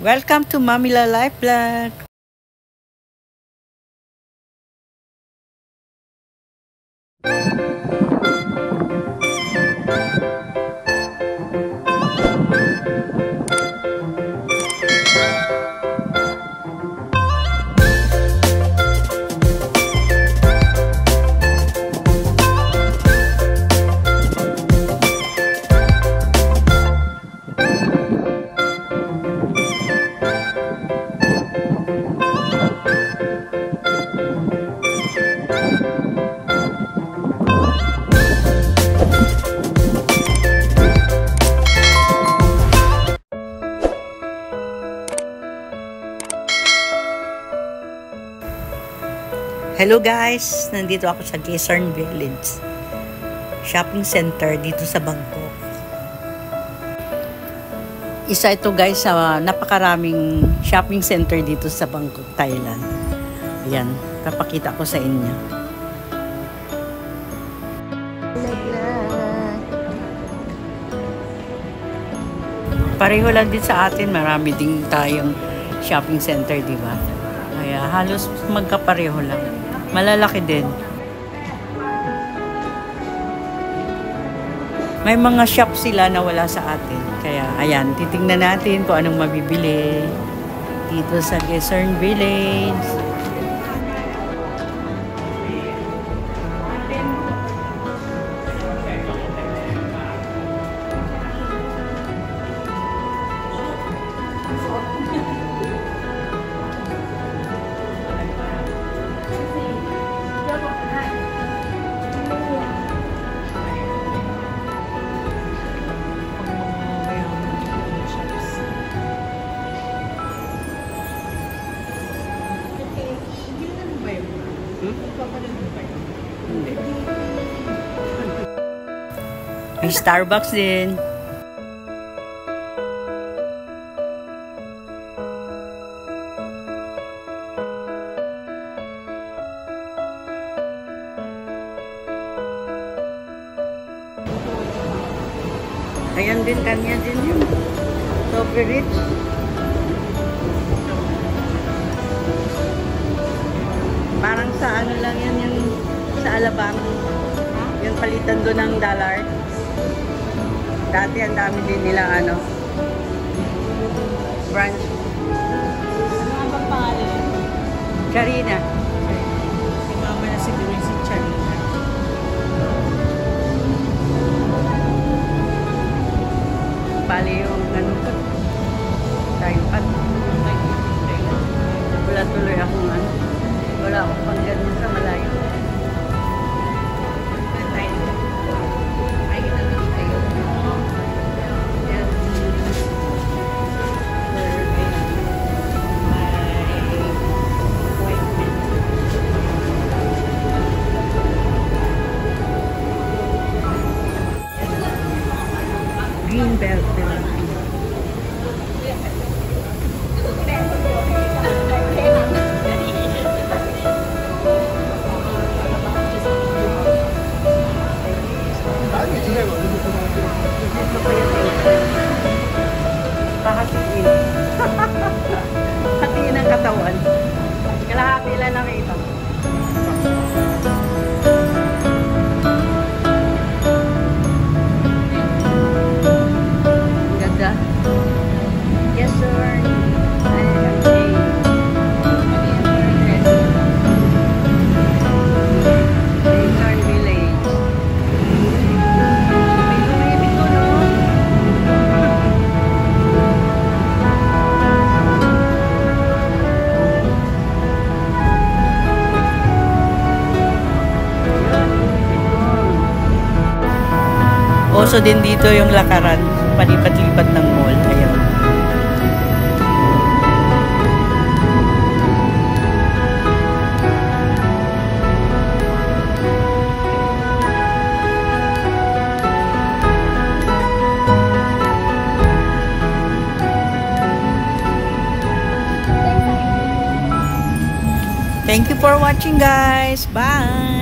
Welcome to Mamila Life Vlog. Hello guys! Nandito ako sa Quezon Village Shopping Center dito sa Bangkok. Isa ito guys sa napakaraming shopping center dito sa Bangkok, Thailand. Ayan, papakita ko sa inyo. Pareho lang din sa atin, marami din tayong shopping center, di ba? Kaya halos magkapareho lang. Malalaki din. May mga shop sila na wala sa atin. Kaya ayan, titingnan natin kung anong mabibili dito sa Quezon Village. May Starbucks din. Ayan din, kanya din yun. Super rich. Parang sa ano lang yan, yung sa Alabang. Yung palitan doon ng dollar. Dati ang dami din nilang ano, branch. Ano bang pangalan? Karina. Si mama na siguro si Charina. Bali yung ano ko. Taipan. Wala tuloy akong ano. Wala akong pang ganun sa malayo. Green belt din. Pahatiin. Hatiin ang katawan. Kalahati lang namin ito. Yes, sir. Oso din dito yung lakaran, palipat-lipat ng mall. Ayan. Thank you for watching guys. Bye!